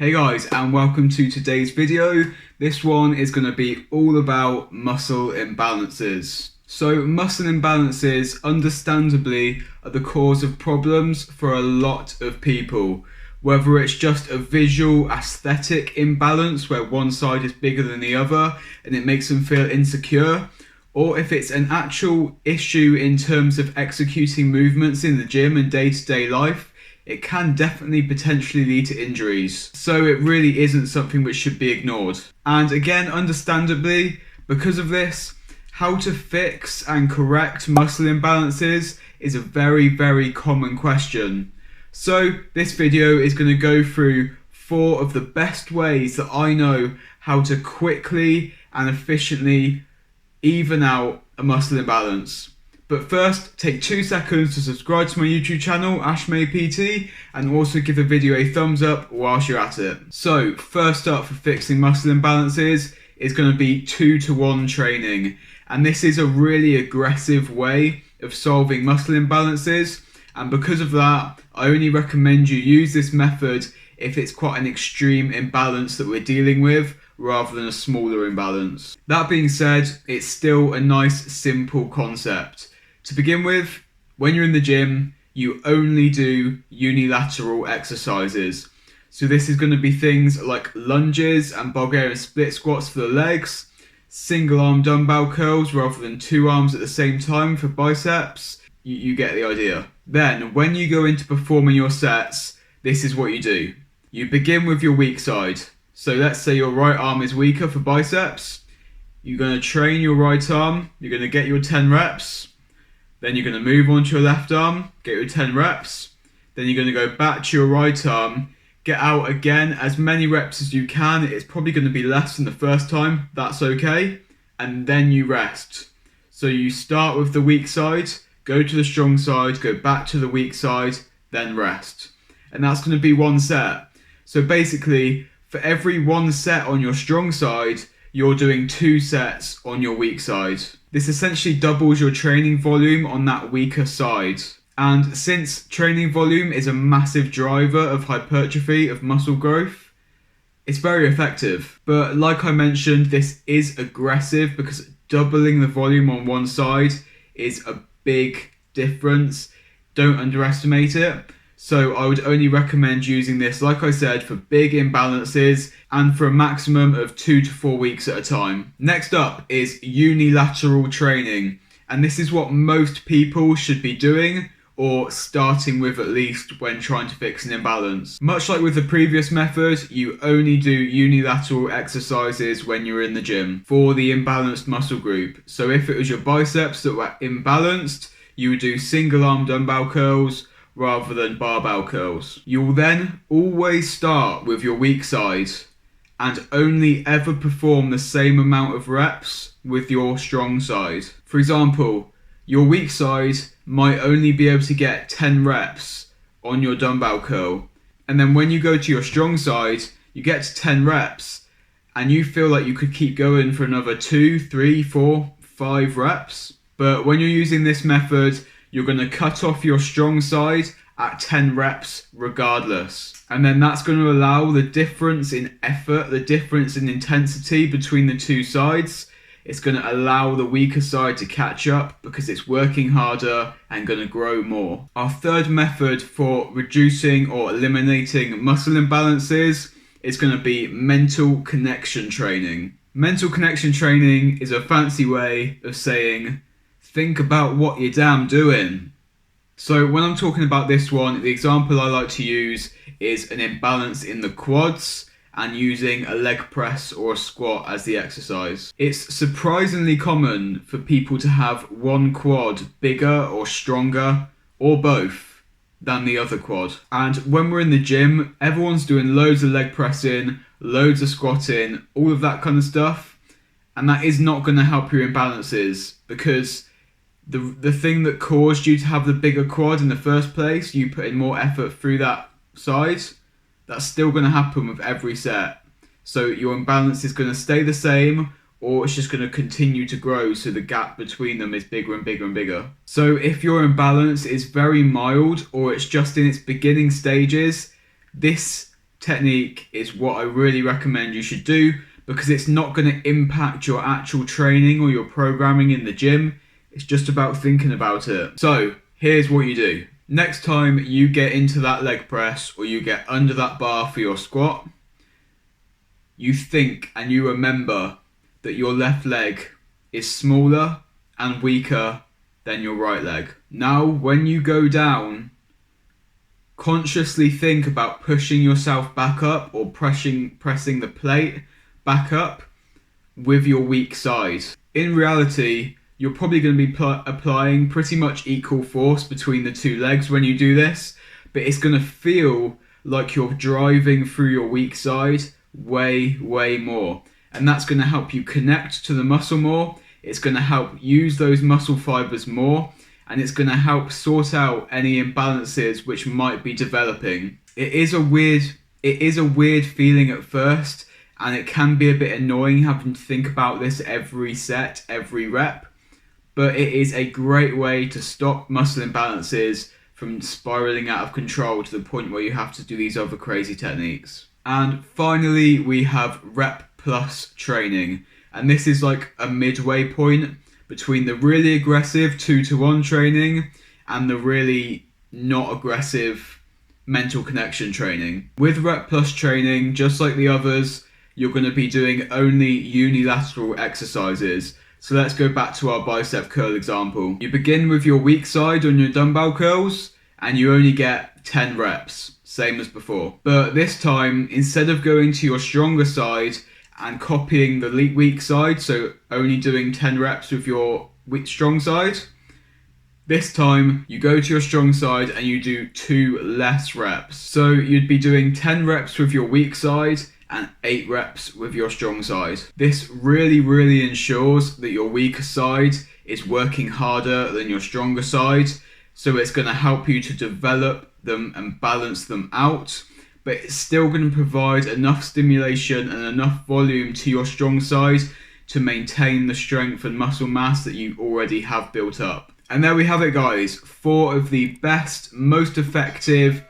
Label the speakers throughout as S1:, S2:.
S1: Hey guys, and welcome to today's video. This one is going to be all about muscle imbalances. So muscle imbalances understandably are the cause of problems for a lot of people. Whether it's just a visual aesthetic imbalance where one side is bigger than the other and it makes them feel insecure, or if it's an actual issue in terms of executing movements in the gym and day-to-day life, it can definitely potentially lead to injuries. So it really isn't something which should be ignored. And again, understandably, because of this, how to fix and correct muscle imbalances is a very common question. So this video is going to go through 4 of the best ways that I know how to quickly and efficiently even out a muscle imbalance. But first, take 2 seconds to subscribe to my YouTube channel, AshMadePT, and also give the video a thumbs up whilst you're at it. So, first up for fixing muscle imbalances is going to be 2-to-1 training. And this is a really aggressive way of solving muscle imbalances. And because of that, I only recommend you use this method if it's quite an extreme imbalance that we're dealing with, rather than a smaller imbalance. That being said, it's still a nice, simple concept. To begin with, when you're in the gym, you only do unilateral exercises. So this is going to be things like lunges and Bulgarian split squats for the legs, single arm dumbbell curls rather than 2 arms at the same time for biceps. You get the idea. Then, when you go into performing your sets, this is what you do. You begin with your weak side. So let's say your right arm is weaker for biceps. You're going to train your right arm. You're going to get your 10 reps. Then you're going to move on to your left arm, get your 10 reps. Then you're going to go back to your right arm, get out again as many reps as you can. It's probably going to be less than the first time. That's okay. And then you rest. So you start with the weak side, go to the strong side, go back to the weak side, then rest. And that's going to be 1 set. So basically, for every 1 set on your strong side, you're doing 2 sets on your weak side. This essentially doubles your training volume on that weaker side. And since training volume is a massive driver of hypertrophy, of muscle growth, it's very effective. But like I mentioned, this is aggressive because doubling the volume on one side is a big difference. Don't underestimate it. So I would only recommend using this, like I said, for big imbalances and for a maximum of 2 to 4 weeks at a time. Next up is unilateral training. And this is what most people should be doing, or starting with at least, when trying to fix an imbalance. Much like with the previous method, you only do unilateral exercises when you're in the gym for the imbalanced muscle group. So if it was your biceps that were imbalanced, you would do single arm dumbbell curls rather than barbell curls. You'll then always start with your weak side and only ever perform the same amount of reps with your strong side. For example, your weak side might only be able to get 10 reps on your dumbbell curl. And then when you go to your strong side, you get to 10 reps and you feel like you could keep going for another 2, 3, 4, 5 reps. But when you're using this method, you're going to cut off your strong side at 10 reps regardless. And then that's going to allow the difference in effort, the difference in intensity between the 2 sides. It's going to allow the weaker side to catch up because it's working harder and going to grow more. Our third method for reducing or eliminating muscle imbalances is going to be mental connection training. Mental connection training is a fancy way of saying, think about what you're damn doing. So when I'm talking about this one, the example I like to use is an imbalance in the quads and using a leg press or a squat as the exercise. It's surprisingly common for people to have one quad bigger or stronger, or both, than the other quad. And when we're in the gym, everyone's doing loads of leg pressing, loads of squatting, all of that kind of stuff. And that is not going to help your imbalances because the thing that caused you to have the bigger quad in the first place, you put in more effort through that side, that's still going to happen with every set. So your imbalance is going to stay the same, or it's just going to continue to grow, so the gap between them is bigger and bigger and bigger. So if your imbalance is very mild or it's just in its beginning stages, this technique is what I really recommend you should do, because it's not going to impact your actual training or your programming in the gym. It's just about thinking about it. So here's what you do. Next time you get into that leg press or you get under that bar for your squat, you think and you remember that your left leg is smaller and weaker than your right leg. Now, when you go down, consciously think about pushing yourself back up or pressing the plate back up with your weak side. In reality, you're probably going to be applying pretty much equal force between the two legs when you do this, but it's going to feel like you're driving through your weak side way more. And that's going to help you connect to the muscle more. It's going to help use those muscle fibers more, and it's going to help sort out any imbalances which might be developing. It is a weird feeling at first, and it can be a bit annoying having to think about this every set, every rep, but it is a great way to stop muscle imbalances from spiraling out of control to the point where you have to do these other crazy techniques. And finally, we have rep plus training. And this is like a midway point between the really aggressive 2-to-1 training and the really not aggressive mental connection training. With rep plus training, just like the others, you're going to be doing only unilateral exercises. So let's go back to our bicep curl example. You begin with your weak side on your dumbbell curls and you only get 10 reps, same as before. But this time, instead of going to your stronger side and copying the weak side, so only doing 10 reps with your strong side, this time you go to your strong side and you do 2 less reps. So you'd be doing 10 reps with your weak side and 8 reps with your strong side. This really ensures that your weaker side is working harder than your stronger side, so it's going to help you to develop them and balance them out, but it's still going to provide enough stimulation and enough volume to your strong side to maintain the strength and muscle mass that you already have built up. And there we have it, guys. 4 of the best, most effective,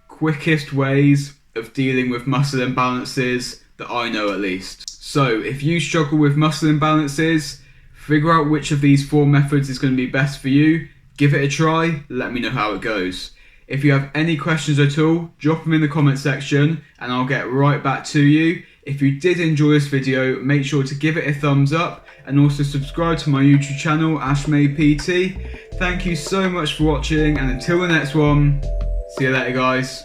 S1: quickest ways of dealing with muscle imbalances that I know, at least. So if you struggle with muscle imbalances, figure out which of these 4 methods is going to be best for you, give it a try, let me know how it goes. If you have any questions at all, drop them in the comment section and I'll get right back to you. If you did enjoy this video, make sure to give it a thumbs up and also subscribe to my YouTube channel, Ashmade PT. Thank you so much for watching, and until the next one, see you later, guys.